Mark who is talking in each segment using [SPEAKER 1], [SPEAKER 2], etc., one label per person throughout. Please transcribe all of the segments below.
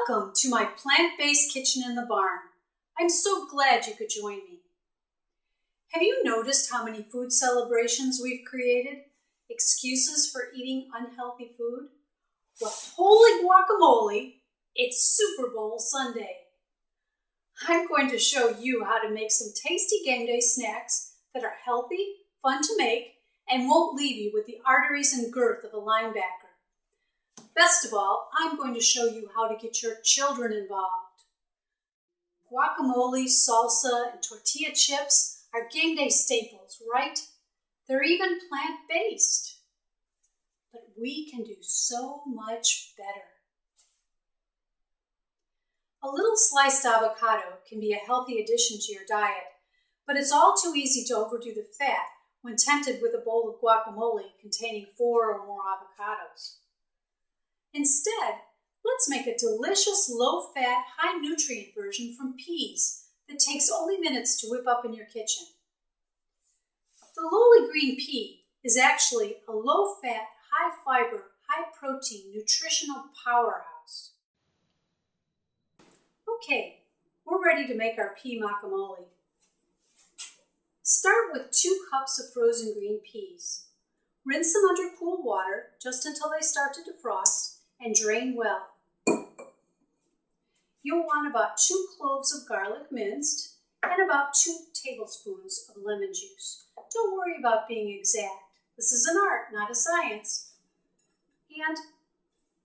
[SPEAKER 1] Welcome to my plant-based kitchen in the barn. I'm so glad you could join me. Have you noticed how many food celebrations we've created? Excuses for eating unhealthy food? Well, holy guacamole, it's Super Bowl Sunday. I'm going to show you how to make some tasty game day snacks that are healthy, fun to make, and won't leave you with the arteries and girth of a linebacker. Best of all, I'm going to show you how to get your children involved. Guacamole, salsa, and tortilla chips are game day staples, right? They're even plant-based. But we can do so much better. A little sliced avocado can be a healthy addition to your diet, but it's all too easy to overdo the fat when tempted with a bowl of guacamole containing 4 or more avocados. Instead, let's make a delicious, low-fat, high-nutrient version from peas that takes only minutes to whip up in your kitchen. The lowly green pea is actually a low-fat, high-fiber, high-protein nutritional powerhouse. Okay, we're ready to make our pea guacamole. Start with 2 cups of frozen green peas. Rinse them under cool water just until they start to defrost and drain well. You'll want about 2 cloves of garlic minced and about 2 tablespoons of lemon juice. Don't worry about being exact. This is an art, not a science. And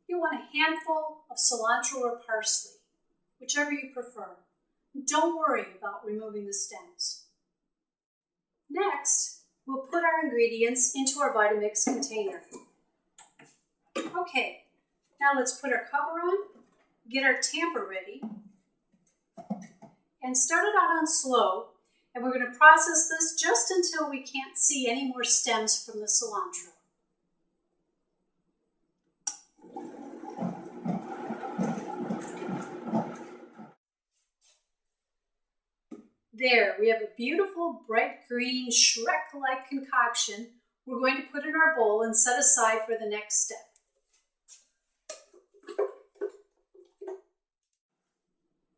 [SPEAKER 1] you'll want a handful of cilantro or parsley, whichever you prefer. Don't worry about removing the stems. Next, we'll put our ingredients into our Vitamix container. Okay, now let's put our cover on, get our tamper ready, and start it out on slow. And we're going to process this just until we can't see any more stems from the cilantro. There, we have a beautiful bright green Shrek-like concoction we're going to put in our bowl and set aside for the next step.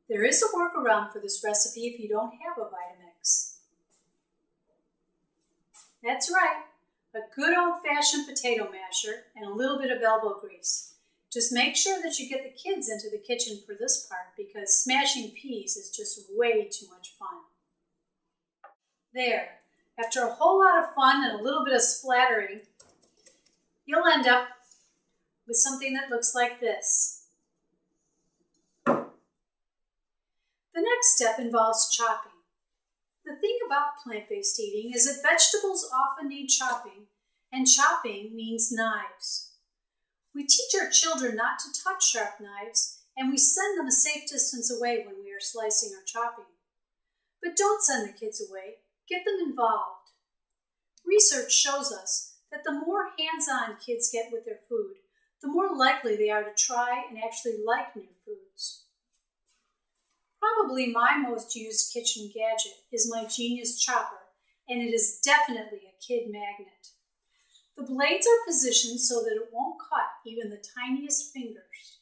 [SPEAKER 1] There is a workaround for this recipe if you don't have a Vitamix. That's right, a good old-fashioned potato masher and a little bit of elbow grease. Just make sure that you get the kids into the kitchen for this part because smashing peas is just way too much fun. There, after a whole lot of fun and a little bit of splattering, you'll end up with something that looks like this. The next step involves chopping. The thing about plant-based eating is that vegetables often need chopping, and chopping means knives. We teach our children not to touch sharp knives, and we send them a safe distance away when we are slicing or chopping. But don't send the kids away. Get them involved. Research shows us that the more hands-on kids get with their food, the more likely they are to try and actually like new foods. Probably my most used kitchen gadget is my Genius chopper, and it is definitely a kid magnet. The blades are positioned so that it won't cut even the tiniest fingers.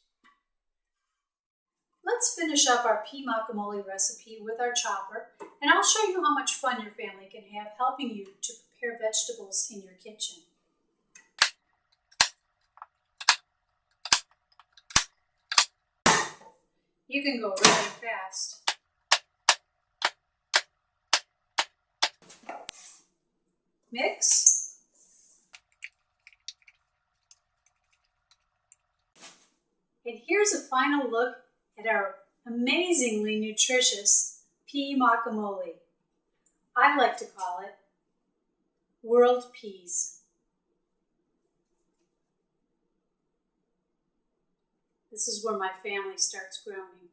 [SPEAKER 1] Let's finish up our pea guacamole recipe with our chopper, and I'll show you how much fun your family can have helping you to prepare vegetables in your kitchen. You can go really fast. Mix. And here's a final look at our amazingly nutritious pea guacamole. I like to call it world peas. This is where my family starts groaning.